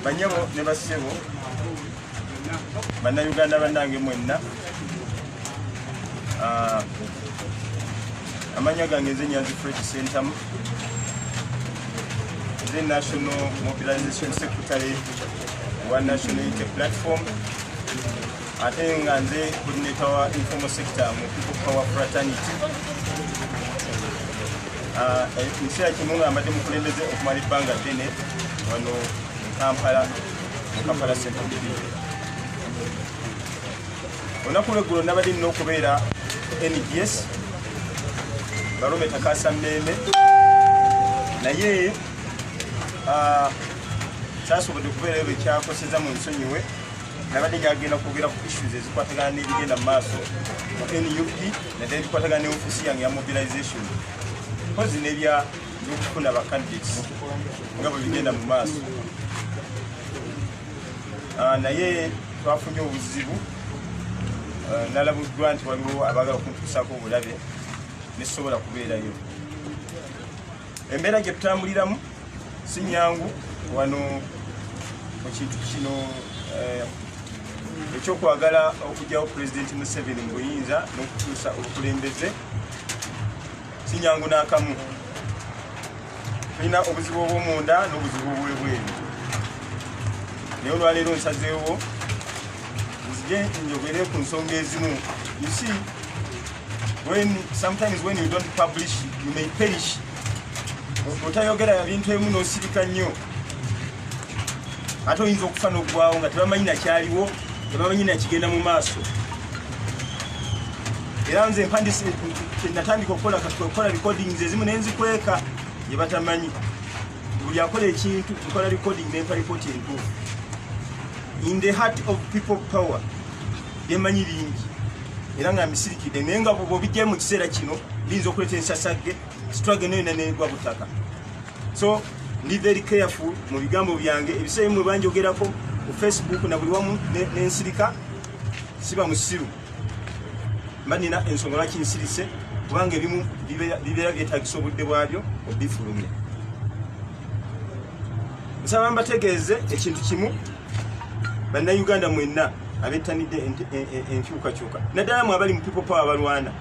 banyabo ne basebo bannayuganda bannange mwenna amanya gange nze Nyanzi Fresh Center the National Mobilization Secretary wa National Unity Platform ate nga nze coordinator wa informal sector mu People Power Fraternity ekiseera kimu nga mbadde mukulembeze okumala ebbanga ddene wano Kampala Central Division. Olunaku lw'eggulo nabadde nina okubeera NGS Barometa Kasammeeme naye saasobodde okubeerayo bwe kyakoseza mu nsonyiwe nabadde njagenda kwogera ku issues ezikwatagana n'ebigenda mu maaso mu NUP naddala ebikwatagana ne ofiisi yange ya mobilization mpozi n'ebyokufuna ba candidates nga bwe bigenda mu maaso naye twafunye obuzibu nalabuddwa nti waliwo abaagala okuntuusaako obulabe nesobola kubeerayo. Embeera gye tutambuliramu si nyangu wano mu kintu kino ekyokwagala okugyawo Pulezidenti Museveni mu buyinza n'okutuusa obukulembeze si nyangu n'akamu. Tulina obuzibu obw'omunda n'obuzibu obw'ebweru. Naye olwaleero nsazeewo nzije njogere ku nsonga ezimu. You see, sometimes when you don't publish, you may perish. Otayogera ebintu ebimu n'osirika nnyo ate oyinza okufa n'oggwawo nga tebamanyi nakyaliwo tebamanyi nakigenda mu maaso. Era nze mpandise natandika okukola recordings ezimu nenzikweka gye batamanyi. Buli akola ekintu nkola recording nempa ripoti entuufu. In the heart of people power byemanyi bingi era nga misirikidde naye nga bw'obijjayo mu kiseera kino biyinza okuleeta ensasagge struggle nayo nenegwa butaka. So ndi very careful mu bigambo byange ebiseera bimwe banjogerako ku Facebook na buli wamu n'ensirika siba musiru mba nina ensonga lwaki nsirise kubanga ebimu bibeera byetaagisa obudde bwabyo obifulumya. Nsaba mbategeeze ekintu kimu bannayuganda mwenna abettanidde enkyukakyuka naddala mu abali mu People Power abalwana.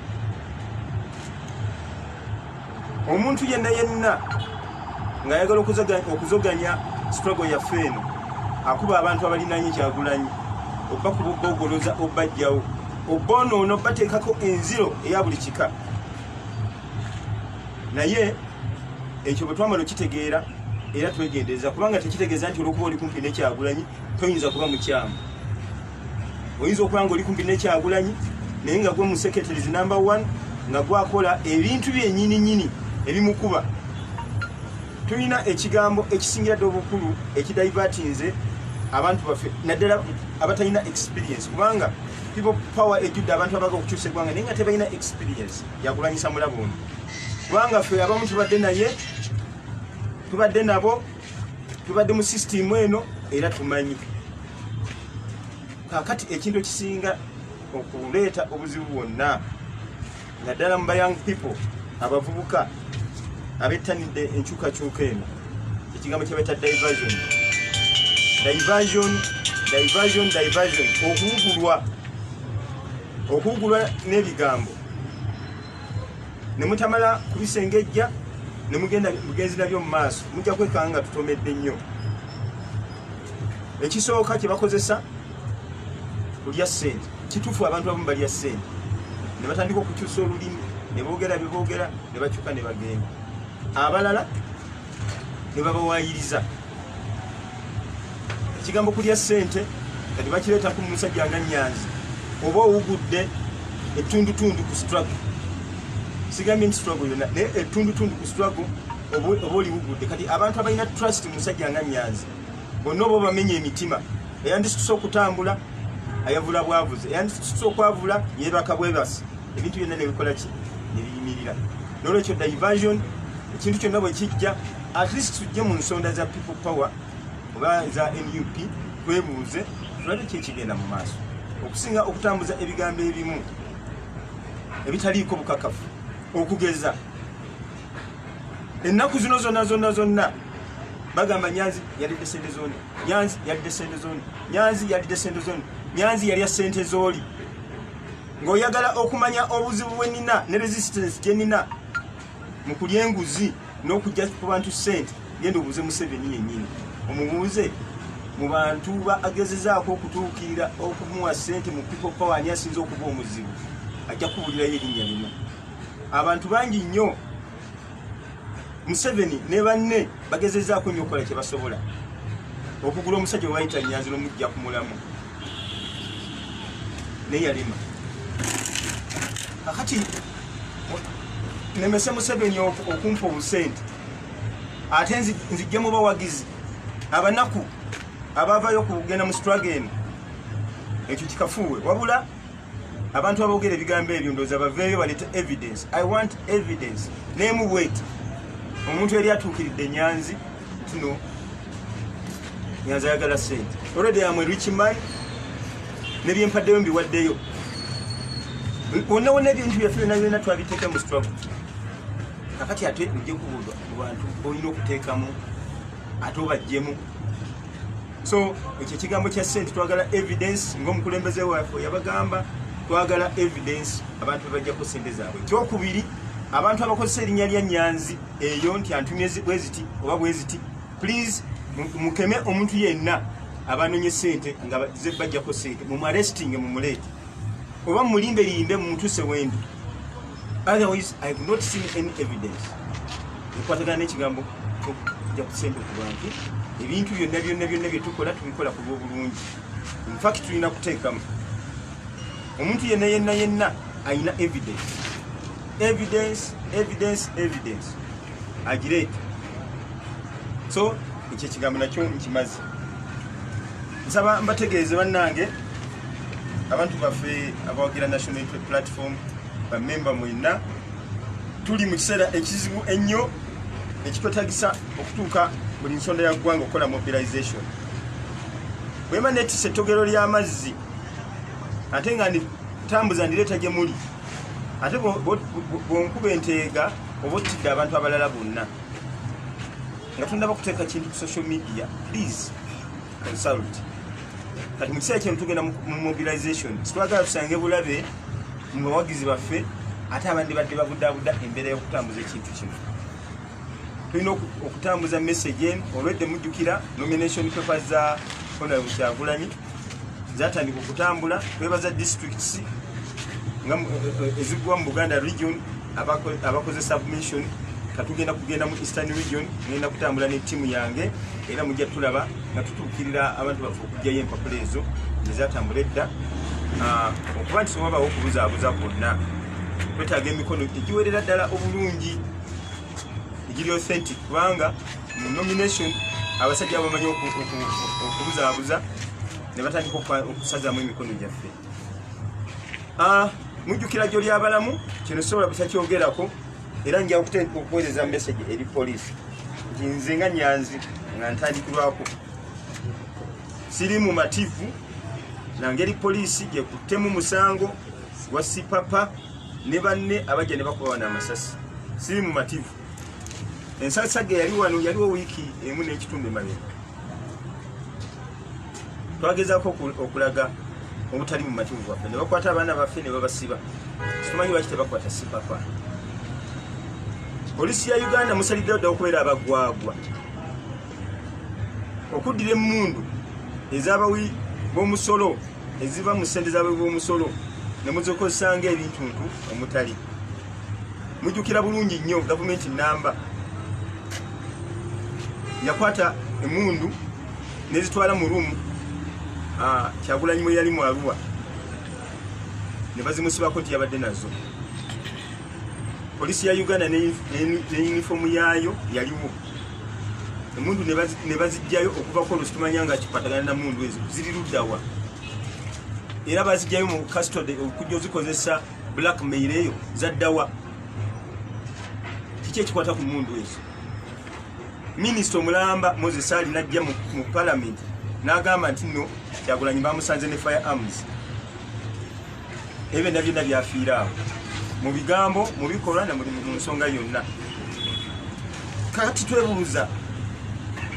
Omuntu yenna nga ayagala okuzoganya struggle yaffe eno akuba abantu abalinanye Kyagulanyi obba kuboggoloza obbajjawo obbonoono bateekako enziro eya buli kika. Naye ekyo bwe twamala okitegeera era twegendereza kubanga tekitegeeza nti olwokuba oli kumpi ne Kyagulanyi toyinza kuba mukyamu. Oyinza okuba nga oli kumpi ne Kyagulanyi naye nga gwe mu secretaries number 1 nga gwakola ebintu byennyini ebimukuba. Tulina ekigambo ekisingira ddala obukulu ekidivertinze abantu baffe naddala abatalina experience kubanga People Power ejjudde abantu abaga okukyusa eggwanga naye nga tebalina experience yakulanyisa mulabo ono kubanga ffe abamu tubadde naye tubadde nabo tubadde mu system eno era tumanyi. Kakati ekintu ekisinga okuleeta obuzibu bwonna naddala mu young people abavubuka abettanidde enkyukakyuka eno ekigambo kye beta diversion okuwugulwa n'ebigambo ne mutamala kubisengejja ne mugenda mugenzi nabyo mu maaso mujja kwekanga nga tutomedde nnyo. Ekisooka kye bakozesa kulya ssente kituufu abantu abamu balya ssente ne batandika okukyusa olulimi ne boogera bye boogera ne bakyuka ne bagenda. Abalala ne babawaayiriza ekigambo kulya ssente kati bakireetaku mu musajja nga Nyanzi oba owugudde ettundutundu ku struggle. Sigambye nti struggle yonna naye ettundutundu ku struggle oba oliwugudde. Kati abantu abalina trust mu musajja nga Nyanzi bonna oba bamenye emitima eyandisituse okutambula ayavula bwavuze eyandisituse okwavula yeebaka bwebasi ebintu byonna nebikola ki ne biyimirira. N'olwekyo diversion ekintu kyonna bwe kijja at least tujje mu nsonda za People Power oba za NUP twebuuze tulabe ki ekigenda mu maaso okusinga okutambuza ebigambo ebimu ebitaliiko bukakafu okugeza ennaku zino zonna bagamba Nyanzi yalidde sente zone, Nyanzi yalidde sente zone, Nyanzi yalidde sente zone, Nyanzi yalya sente zoli. Ng'oyagala okumanya obuzibu bwe nina ne resistance gye nina mu kulya enguzi n'okujja ku bantu sente, genda obuuze Museveni yennyini. Omubuuze mu bantu agezezaako okutuukirira okumuwa sente mu people power ani asinze okuba omuzibu, ajja kubuulirayo erinnya lino. Abantu bangi nnyo Museveni ne banne bagezezaako nnyo okukola kye basobola okugula omusajja we bayita Nyanzi n'omujja ku mulamu naye yalema. Kakati nemese Museveni okumpa obusente ate nzijjamu bawagizi abanaku abavayo kugenda mu struggle eno, ekyo kikafuwe. Wabula abantu aboogera ebigambo ebyo ndowooza baveeyo baleete evidence. I want evidence. Name wait. Omuntu yali atuukiridde Nyanzi tuno Nyanzi ayagala sente. Already am a rich man. Ne byempaddeyo mbiwaddeyo. Wonna ebintu byaffe byonna twabiteeka mu struggle. Kakati ate ojje kubuulwa ku bantu olina okuteekamu ate obajjemu. So ekyo ekigambo kya sente twagala evidence, ng'omukulembeze waffe yabagamba twagala evidence abantu bajjako sente zaabwe. Ekyokubiri, abantu abakozesa erinnya lya Nyanzi eyo nti antumye bweziti oba bweziti, please mukeme omuntu yenna abanonye sente nga bajjako sente, mumuarestinge mumuleete oba mulimbe mumutuse wendi. Otherwise I have not seen any evidence. Ekwatagana n'ekigambo kujja ku sente ku bantu. Ebintu byonna bye tukola tubikola ku bw'obulungi. In fact tulina kuteekamu omuntu yenna ayina evidence agireeta. So ekyo ekigambo nakyo nkimaze. Nsaba mbategeeze bannange abantu baffe abawagira National Unity Platform bammemba mwenna, tuli mu kiseera ekizibu ennyo ekitwetagisa okutuuka buli nsonda ya ggwanga okukola mobilization. Bwema netise ettogero ly'amazzi ate nga tambuza ndireeta gye muli, ate bwonkuba enteega oba ottidde abantu abalala bonna nga tundaba kuteeka kintu ku social media, please consult. Kati mu kiseera kino tugenda mu mobilization, sitwagala tusange bulabe mu bawagizi baffe ate abandi badde babudaabuda embeera y'okutambuza ekintu kino. Tulina okutambuza message eno. Olwedde mujjukira nomination papers za Honorable Kyagulanyi zatandika okutambula. Twebaza districts nga ezigwa mu Buganda region abakoze submission. Katugenda kugenda mu Eastern region, ngenda kutambula ne timu yange era mujja tulaba nga tutuukirira abantu baffe okujjayo empapula ezo ezatambula edda. Okuba nti sobabawo okubuzaabuza kwonna, twetaaga emikono egiwerera ddala obulungi egiri authentic, kubanga mu nomination abasajja bamanyi okubuzaabuza ne batandika okusazaamu emikono gyaffe. Mujjukira gy'oli abalamu, kino sobola butakyogerako era njja okuweereza message eri poliisi nti nze nga Nyanzi nga ntandikirwako siri mu mativu nange eri poliisi gyekuttemu musango gwa Sipapa ne banne abajja ne bakuba wana amasasi. Siri mu mativu. Ensasage yali wano, yaliwo wiiki emu n'ekitundu emabega. Twagezaako okulaga obutali mu mativu bwaffe, ne bakwata abaana baffe ne babasiba. Situmanyi lwaki tebakwata Sipapa. Poliisi ya Uganda musaliddewo dda okubeera abagwagwa, okuddira emmundu ez'abawi b'omusolo eziva mu ssente z'abawi b'omusolo ne muzikozesanga ebintuntu omutali. Mujjukira bulungi nnyo gavumenti nnamba yakwata emmundu nezitwala mu rumu Kyagulanyi mwe yali mu Arua ne bazimusibako nti yabadde nazo. Poliisi ya Uganda ne uniform yaayo yaliwo. Emundu ne bazijjayo okuvako olusitumanya nga kikwatagana na mundu ezo ziri luddawa. Era bazijjayo mu custody okujja ozikozesa blackmail eyo zaddawa. Kiki ekikwata ku mundu ezo? Minisita omulamba Moses Ali najja mu parliament n'agamba nti nno Kyagulanyi bamusanze ne firearms. Ebyo byonna byafiira awo mu bigambo, mu bikolwa na mu nsonga yonna. kati twebuuza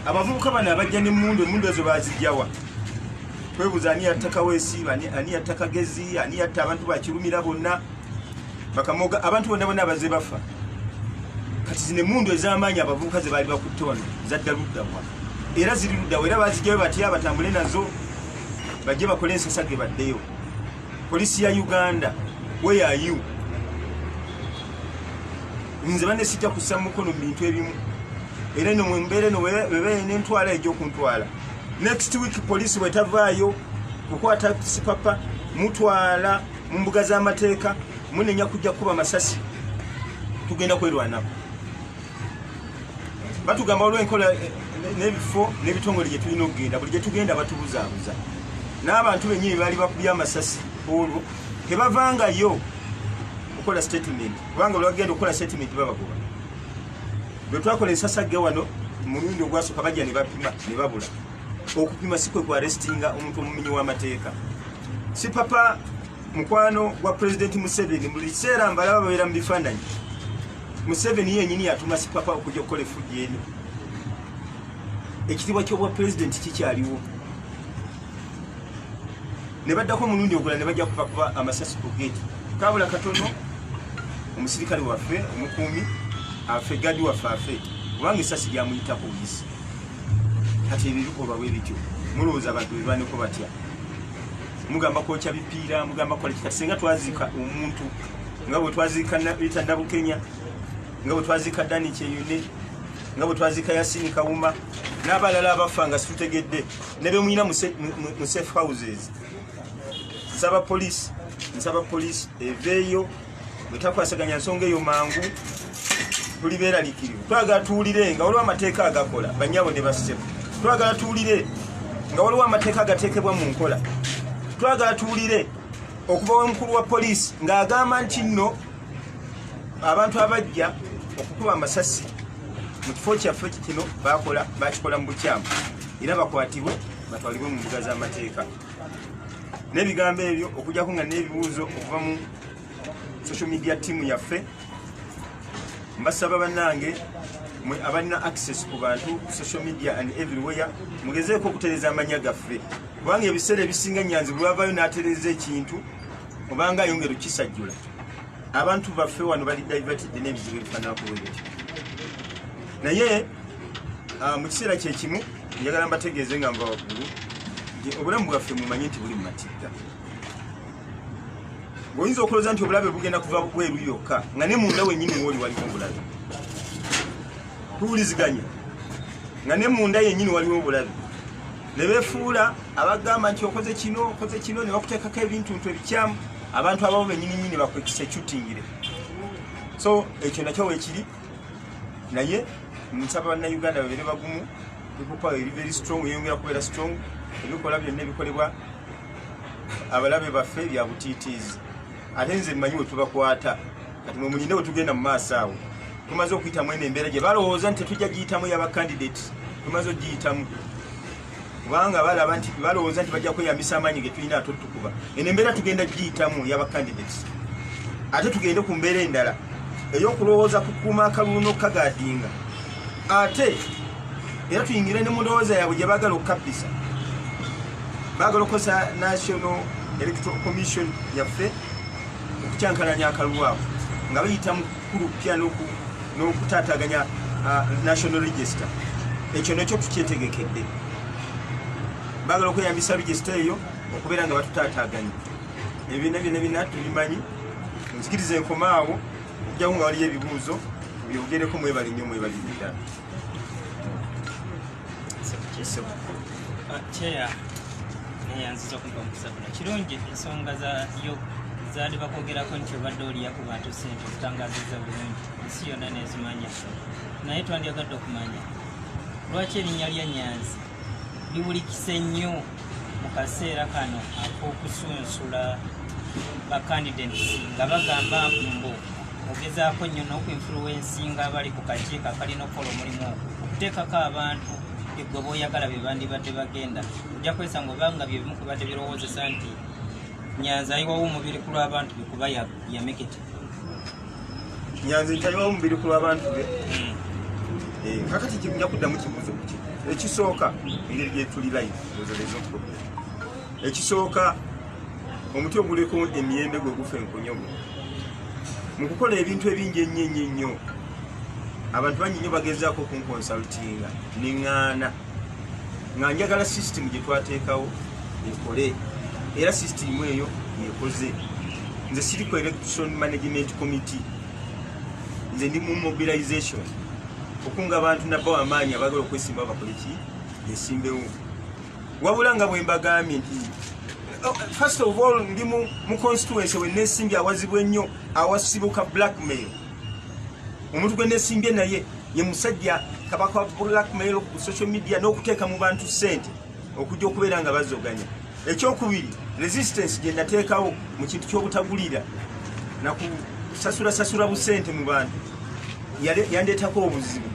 abavubuka bano abajja n'emmundu ezo bazijjawa twebuuza ani yatta Kaweesi ani yatta Kagezi ani yatta abantu bakirumira bonna bakamoga abantu bonna abaze bafa kati zino emmundu ez'amaanyi abavubuka ze baali bakuttona zadda luddawa era ziri luddawa era bazijjayo batya batambule nazo bajje bakole ensasage baddeyo polisi ya Uganda where are you nze bane sijja kussa mukono mu bintu ebimu era no mwembeere no bebe n'entwala egy'okuntwala next week polisi wetavaayo kukwata sipapa mutwala mu mbuga z'amateeka munenya kujja kuba masasi tugenda kwerwanako batugamba olw'enkola n'ebifo n'ebitongole gye tulina okugenda buli gye tugenda batubuzaabuza n'abantu bennyini baali bakubya amasasi olwo tebavangayo okukola statement kubanga olwagenda okukola statement babagoba bwe twakola ensasage wano mulundi ogwasooka bajja ne bapima ne babula okupima si kwe ku arrestinga omuntu omumenyi w'amateeka si papa mukwano gwa President Museveni buli kiseera mbalaba babeera mu bifaananyi Museveni yennyini yatuma si papa okujja okukola efujja eno ekitiibwa ky'obwa president kikyaliwo ne baddako omulundi ogulala ne bajja kuba amasasi ku geeti kabula katono omusirikale waffe omukuumi afe gadi waffe afe kubanga essasi lyamuyita poliisi kati ebibikolwa bwe bityo mulowooza abantu bebaneko batya mugamba kwokya bipiira mugamba kola kati singa twaziika omuntu nga bwe twaziika Rita Nabukenya nga bwe twaziika Dani Kyeyune nga bwe twaziika Yasini Kawuma n'abalala abafa nga situtegedde ne be muyina mu safe houses nsaba poliisi eveeyo bwe takwasaganya nsonga eyo mangu tuli beeraliikirivu twagala tuwulire nga waliwo amateeka agakola bannyabo ne bassebo twagala tuwulire nga waliwo amateeka agateekebwa mu nkola twagala tuwulire okuva omukulu wa poliisi ng'agamba nti nno abantu abajja okukuba amasasi mu kifo kyaffe kino bakikola mu bukyamu era bakwatibwe batwalibwe mu mbuga z'amateeka n'ebigambo ebyo okujjako nga n'ebibuuzo okuva mu social media team yaffe mbasaba bannange abalina access ku bantu social media and everywhere mugezeeko okutereza amanya gaffe kubanga ebiseera ebisinga Nyanzi bwavayo n'atereza ekintu obanga ayongera okisajjula abantu baffe wano bali diverted n'ebizibu ebifaananako bwe bityo naye mu kiseera kyekimu njagala mbategeeze nga mba waggulu nti obulamu bwaffe mumanye nti buli mu matigga oyinza okulooza nti obulabe bugenda kuva bweru yokka nga ne munda wennyini wooli waliwo obulabe tuwuliziganya nga ne munda yennyini waliwo obulabe ne beefuula abagamba nti okoze kino ne bakuteekako ebintu ebikyamu abantu ababo bennyininyini bakwekisa ekyutingire so ekyo nakyo weekiri naye nsaba bannayuganda babeere bagumu ekupa eri very strong eyongera kubeera strong ebikola byonna ebikolebwa abalabe baffe bya butiitiizi ate nze mmanyi we tubakwata kati mwe mulinde we tugenda mu maaso awo tumaze okuyitamu eno embeera gye balowooza nti tetujja giyitamu y'abakandidate tumaze ogiyitamu kubanga balaba nti balowooza nti bajja kweyambisa amaanyi ge tulina ate tukuba eno embeera tugenda giyitamu y'abakandidates ate tugende ku mbeera endala ey'okulowooza kukuuma akalulu n'okukagaadinga ate era tuyingire ne mu ndowooza yaabwe gye baagala okukappisa baagala okukosa National Electoral Commission yaffe okukyankalanya akalulu ako nga bayita mu kulupya n'okutaataganya National Register ekyo nekyo tukyetegekedde baagala okweyambisa register eyo okubeera nga batutaataganya ebibiina byonna tubimanyi nzikiriza enkomaawo okujjako nga waliyo ebibuuzo byogereko mwebali nnyo mwebali ddala Chair neyanziza kumpa mukusabula kirungi ensonga zaali bakwogerako nti obadde oliya ku bantu sente ozitangaziza bulungi ensi yonna nezimanya naye twandyagadde okumanya lwaki erinnya lya Nyanzi liwulikise nnyo mu kaseera kano ak'okusunsula bacandidates nga bagamba mbu ogezaako nnyo n'okuinfluensinga abali ku kakiiko akalina okukola omulimu ogwo okuteekako abantu ebyo b'oyagala bye bandibadde bagenda ojja kwesanga obanga bye bimu kubadde birowoozesa nti Nyanzi ayiwawo omubiri ku lw'abantu be kuba yamekete Nyanzi ntayiwawo omubiri ku lw'abantu be kakati kijja kuddamu kibuuzo kuki ekisooka engeri gye tuli live ekisooka omuti oguliko emiyembe gwe gufa enkonyogo mu kukola ebintu ebingi ennyo abantu bangi nnyo bagezaako kunkonsultinga neŋŋaana nga njagala system gye twateekawo ekole era system eyo yekoze nze siri ku election management committee nze ndi mu mobilization okunga abantu nabba amaanyi abagala okwesimba bakole ki esimbewo wabula nga bwe mbagambye nti first of all ndi mu constituency we nesimbye awazibwa ennyo awasibuka blackmail omuntu gwe nesimbye naye ye musajja kabaka wa blackmail ku social media n'okuteeka mu bantu ssente okujja okubeera nga bazoganya ekyokubiri resistance gye nateekawo mu kintu ky'obutagulira nakusasula busente mu bantu yandeetako obuzibu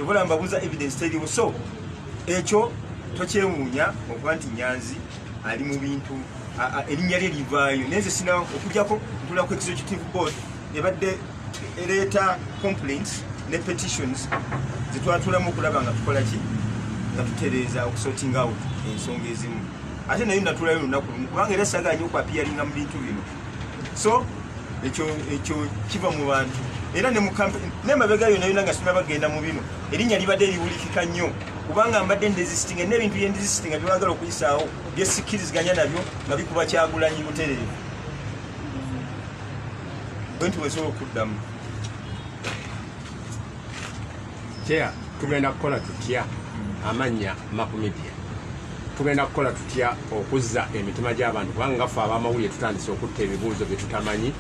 ebola mbabuuza evidence teriwo so ekyo tokyewuunya okuba nti Nyanzi ali mu bintu erinnya lye livaayo naye nze sina okujjako ntulako executive board ebadde ereeta complaints ne petitions zetwatulamu okulaba nga tukola ki nga tutereeza okusorting out ensonga ezimu ate naye natulayo olunaku lumu kubanga era saganya okwapiyaringa mu bintu bino so ekyo kiva mu bantu era nemabega yonna nga sina bagenda mu bino erinnya libadde liwulikika nnyo kubanga mbadde ndezisitinga n'ebintu byendizisitinga byebagala okuyisaawo byesikkiriziganya nabyo nga bikuba Kyagulanyi butereevu bwentu wesobola okuddamu Chair, tugenda kukola tutya amannya Makumedia tugenda kukola tutya okuzza emitima gy'abantu kubanga ngaffe ab'amawulire tutandise okutta ebibuuzo bye tutamanyi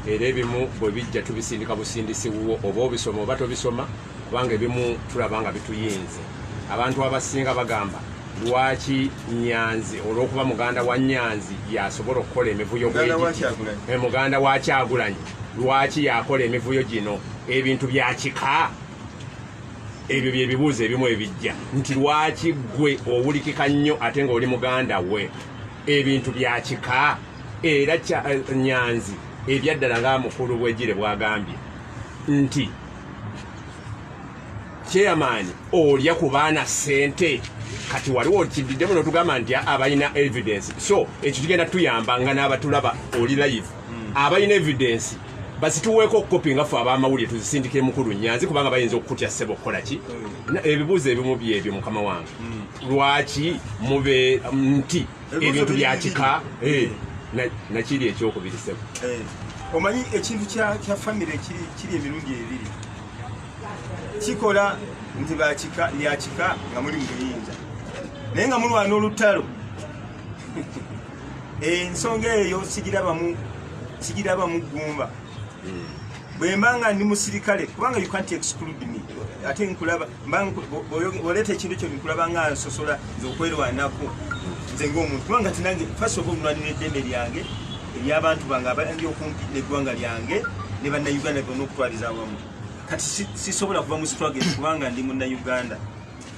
era ebimu bwe bijja tubisindika busindisi wuwo oba obisoma oba tobisoma kubanga ebimu tulaba nga bituyinze abantu abasinga bagamba lwaki Nyanzi olw'okuba muganda wa Nyanzi yasobola okukola emivuyo muganda wa Kyagulanyi lwaki yakola emivuyo gino ebintu bya kika ebyo bye bibuuzo ebimu ebijja nti lwaki gwe owulikika nnyo ate ng'oli muganda we ebintu bya kika era Nyanzi ebyaddala ng'amukulu bw'egire bw'agambye nti chairman olya ku baana ssente kati waliwo kiddidemu n'otugamba nti abalina evidence so ekyo tugenda tuyamba nga n'abatulaba oli live abalina evidence basituweeko kopi nga ffe ab'amawulire tuzisindikire mukulu Nyanzi kubanga bayinza okukutya ssebo okukola ki ebibuuzo ebimu byebyo mukama wange lwaki mube nti ebintu bya kika nakiri ekyokubiri ssebo omanyi ekintu kya famire kiri emirundi ebiri kikola nti bakika lyakika nga muli muyinza naye nga mulwana olutalo ensonga eyo sigirabamu ggumba bwe mbanga ndi musirikale kubanga you can't exclude me ate nkulaba oleeta ekintu ekyo nkulaba nga nsosola nze okwerwanako nze ng'omuntu kubanga tinange first of all nwanira eddembe lyange ery'abantu bange abandi okumpi n'eggwanga lyange ne bannayuganda byonna okutwaliza awamu kati sisobola kuva mu struggle kubanga ndi munnayuganda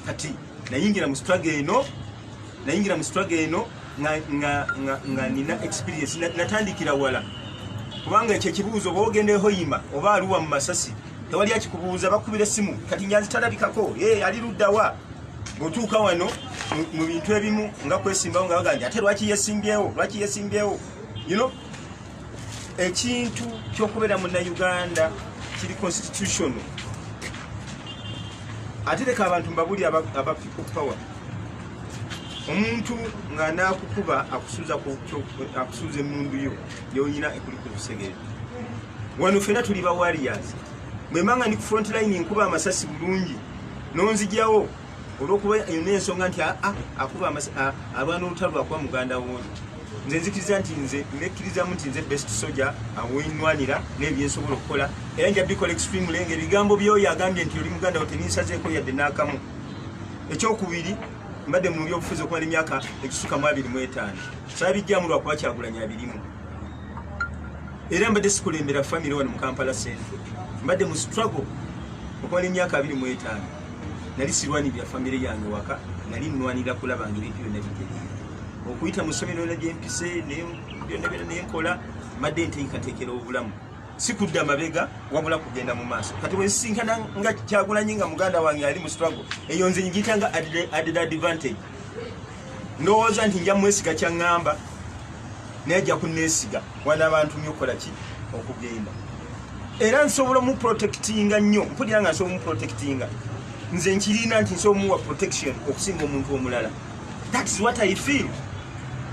kati nayingira mu struggle eno nga nina experience natandikira wala kubanga ekyo ekibuuzo bw'ogenda ehoyima oba aluwa mu Masasi tewali akikubuuza bakubira essimu kati Nyanzi talabikako ali luddawa ng'otuuka wano mu bintu ebimu nga kwesimbawo nga bagambye ate lwaki yesimbyewo you know ekintu ky'okubeera munnayuganda kiri constitutional ate leka abantu mbabuli aba people power omuntu nga nakukuba akusuuza emundu yo yonyina ekuli ku lusegere wano fena tuli ba warriors mwemanga ndi ku front line nkuba amasasi bulungi nonzijawo olwokuba n'ensonga nti akuba abaana olutalo lwakuba muganda woli nze nzikiriza nti nze nekkirizamu nti nze best soldier awenwanira n'ebyensobola okukola era nja bikola extreme lenge ebigambo byoyo agambye nti oli muganda wo teninsazeeko yadde n'akamu ekyokubiri mbadde mu byobufuzi okumala emyaka ekisuka mu 25 saabijjamu lwakuba Kyagulanyi abirimu era mbadde sikulembera famire wano mu Kampala Central mbadde mu struggle okumala emyaka 25 nali sirwanirira famire yange waka nali nnwanira kulaba nga ebintu byonna bitegeera okuyita mu ssomero ly'empise byonna nenkola mbadde nteekateekera obulamu si kudda mabega wabula kugenda mu maaso. Kati bwe nsinkana nga Kyagulanyi nga muganda wange ali mu struggle, eyo nze njitanga added advantage. Ndowooza nti nja mwesiga kyaŋŋamba naye ajja kunneesiga wana abantu nyokola ki okugenda. Era nsobola mu protectinga nnyo, mpulira nga nsobola mu protectinga. Nze nkirina nti nsobola muwa protection okusinga omuntu omulala. That is what I feel.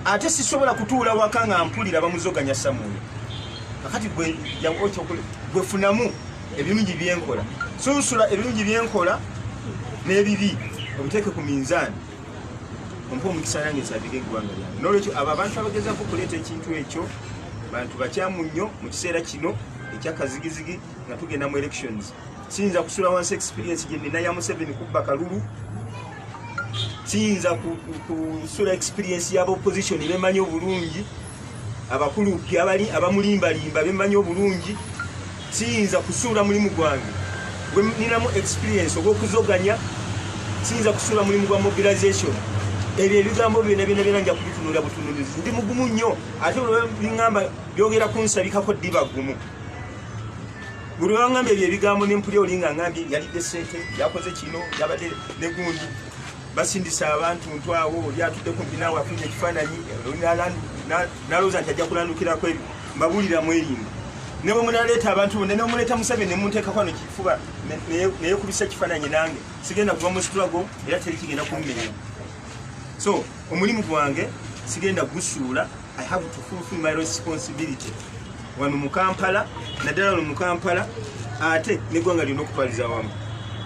Ate sisobola kutuula waka nga mpulira bamuzoganya Samuel. Kakati gwe funamu ebirungi byenkola. Sunsula ebirungi byenkola n'ebibi obiteeke ku minzaani. Ompo omukisa yange nsabike eggwanga lyange. N'olwekyo abo abantu abagezaako okuleeta ekintu ekyo bantu bakyamu nnyo mu kiseera kino ekyakazigizigi nga tugenda mu elections. Siyinza kusula wansi experience gye nina ya Museveni kubba kalulu. Siyinza kusula experience y'aba opposition bemanyi obulungi, abakulu abali abamulimbalimba bemanyi obulungi. Siyinza kusuula mulimu gwange gwe ninamu experience ogw'okuzoganya. Siyinza kusuula mulimu gwa mobilization. Ebyo ebigambo byonna nja kubitunula butunulizi. Ndi mugumu nnyo ate olw'ebiŋŋamba byogera kunsabikako ddiba gumu. Buli lwangambye ebyo ebigambo nempulya oli nga ngambye yalidde ssente, yakoze kino, yabadde ne gundi. Basindisa abantu ntwawo oli atudde kumpi naawe afunye ekifaananyi n'alowooza nti ajja kulandukirako ebyo. Mbabuulira mwerinda. Ne bwe munaleeta abantu bonna ne muleeta Museveni ne munteekako wano kifuba neyeekubisa ekifaananyi nange sigenda kuva mu struggle era teri kigenda kummenya. So omulimu gwange sigenda gusuula. I have to fulfill my responsibility wano mu Kampala, naddala wano mu Kampala ate n'eggwanga lirina okutwaliza wamu.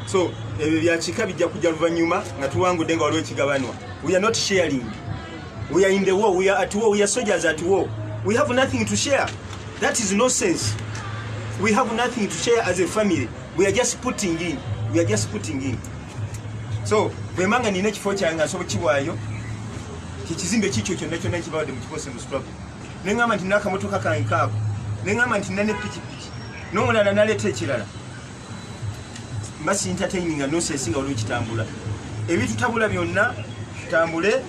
So ebyo byakika bijja kujja luvannyuma nga tuwangudde nga waliwo ekigabanwa. We are not sharing. We are in the war. We are at war. We are soldiers at war. We have nothing to share. That is nonsense. We have nothing to share as a family. We are just putting in. We are just putting in. So bwemanga nina ekifo kyange nsobola kiwaayo kikizimbe kikyo kyonna kyonna kibawadde mu kikose mu struggle. Neŋŋamba nti n'akamotoka kange kaako. Neŋŋamba nti nina ne pikipiki. N'omulala naleeta ekirala. Mbasi entertaining nonsense nga waliwo kitambula. Ebitutabula byonna tutambule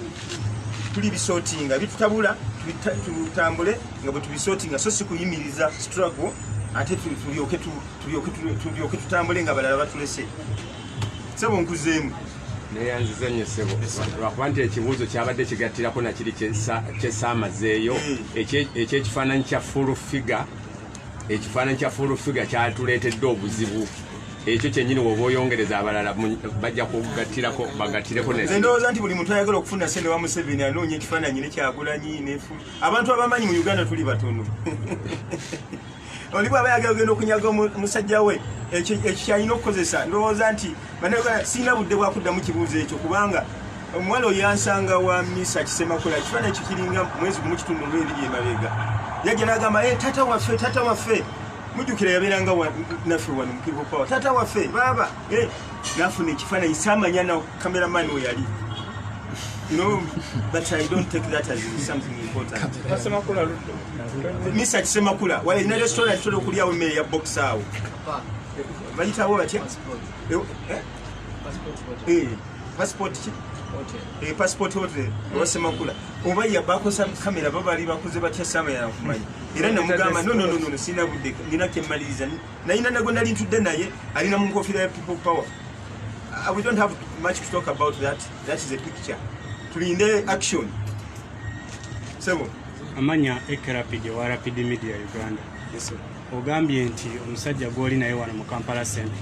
tuli bisootinga. Ebitutabula tutambule nga bwe tubisootinga so si kuyimiriza struggle ate tulyoke tutambule nga balala batulese. Sebo nkuzeemu. Neyanziza nnyo ssebo lwakuba nti ekibuuzo kyabadde kigattirako nakiri kyesaamazeeyo ekyekifaananyi kya full figure. Ekifaananyi kya full figure kyatuleetedde obuzibu. Ekyo kyennyini woba oyongereza abalala bajja kugattirako bagattireko. Nze ndowooza nti buli muntu ayagala okufuna ssente wa Museveni anoonya ekifaananyi ne Kyagulanyi nefu. Abantu abamanyi mu Uganda tuli batono. Oli bw'aba ayagala ogenda okunyaga omusajja we ekyo kyalina okukozesa. Ndowooza nti bannayuganda sirina budde bwakuddamu kibuuzo ekyo kubanga omuwala oyo yansanga wa Misa Kisemakula ekifaananyi ekyo kiringa mwezi gumu kitundu olw'ebiri emabega. Yajja n'agamba taata waffe mujjukira yabeeranga naffe wano mu Kivu Power. Taata waffe baaba n'afuna ekifaananyi saamanya na cameraman we yali. But I don't take that as something important. Misa Kisemakula wala ina restaurant tolo kuliawo emmere ya box awo. Bayitawo batya? Passport ki? Passport hotel wa Semakula. Oba yabako kamera babali bakoze batya sama ya kumanyi. Era namugamba no sina budde nina kemaliriza. Na ina nago nali ntudde naye alina mu nkofira ya People Power. We don't have much to talk about that. That is a picture. Tulinde action. Sebo. Amanya Ekerapidi wa Rapid Media Uganda. Yes sir. Ogambye nti omusajja gwoli naye wano mu Kampala Centre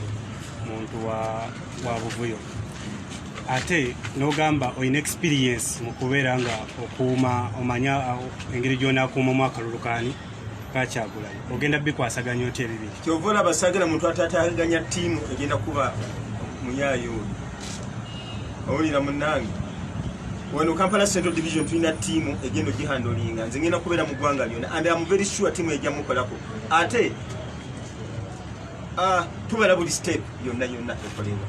muntu wa Buvuyo. Ate n'ogamba oyina experience mu kubeera nga okuuma omanya engeri gy'ona akuumamu akalulukaani ka Kyagulanyi. Ogenda bikwasaganya otya ebibiri? Kyovola basagala muntu atataganya ttiimu egenda kuba muyaayo. Owulira munnange. Wano Kampala Central Division tulina ttiimu egenda ogihandolinga. Nze ngenda kubeera mu ggwanga lyonna and I'm very sure ttiimu ejja mukolako. Ate tubala buli step yonna ekolebwa.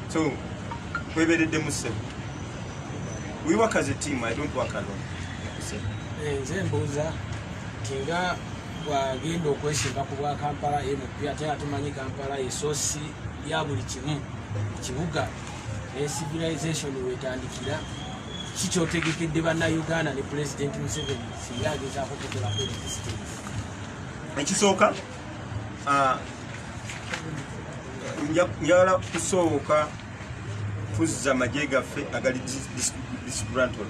So weberedde mu ssebo. We work as a team. I don't work alone. Nze mbuuza kinga bwagenda okwesimba ku bwa Kampala emupya ate atumanyi Kampala esoosi ya buli kimu kibuga civilization wetandikira kikyotegekedde bannayuganda ne President Museveni singa agezaako okukolako resistance. Ekisooka njagala kusooka kuzza amagye gaffe agali disgruntled.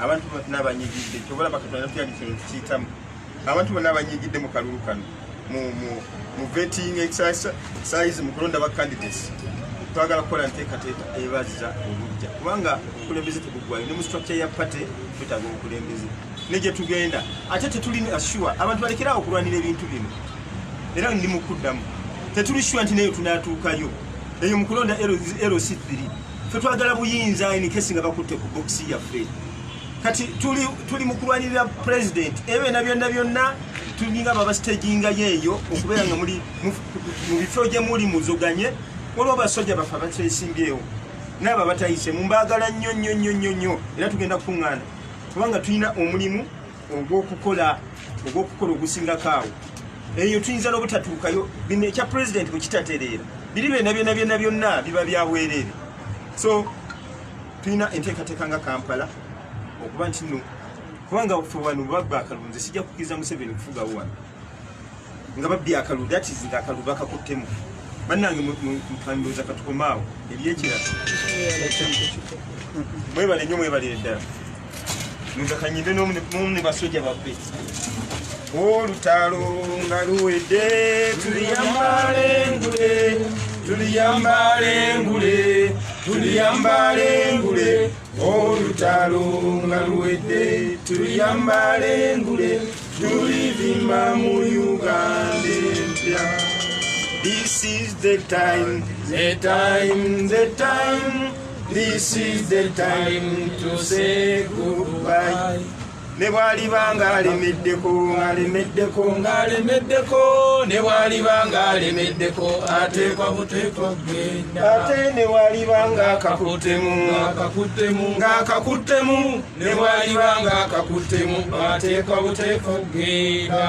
Abantu n'abanyigidde kyobalaba Katonda tuyandi kino tukiyitamu. Abantu bonna abanyigidde mu kalulu kano mu vetting exercise mu kulonda ba candidates. Twagala kukola nteekateeka ebaza obujja kubanga okulembeze teguggwayo ne mu structure ya party twetaaga okulembeze ne gye tugenda ate tetulina sure abantu balekerawo okulwanira ebintu bino era ndi mukuddamu tetuli sure nti nayo tunaatuukayo eyo mu kulonda LC3 fe twagala buyinza in case nga bakutte ku boxi yaffe kati tuli mu kulwanirira president ebyonna byonna tulinga babastaging yeeyo okubeera nga muli mu bifo gye muli muzoganye waliwo basajja bafe abatesimbyewo n'abo abatayise mumbagala nnyo era tugenda kukuŋŋaana kubanga tulina omulimu ogw'okukola ogusingako awo eyo tuyinza n'obutatuukayo bino ekya president bwe kitatereera biri byonna biba byabwereere so tulina enteekateeka nga Kampala okuba nti no kubanga ffe wano babba akalunzi sijja kukkiriza Museveni kufugawo wano nga babbi akalulu that is nga akalulu bakakuttemu bannange mupandoza katukomaawo ebyekirala mwebale nnyo mwebalire ddala nzakanyinde n'omune basojja baffe olutalo nga luwedde tuliyambale engule olutalo nga luwedde tuliyambale engule tulivimba mu Uganda empya. This is the time, this is the time to say goodbye. Ne bw'aliba alemeddeko, ne bw'aliba alemeddeko, ateekwa buteekwa kugenda. Ate ne bw'aliba akakuttemu, ne bw'aliba akakuttemu, ateekwa buteekwa kugenda.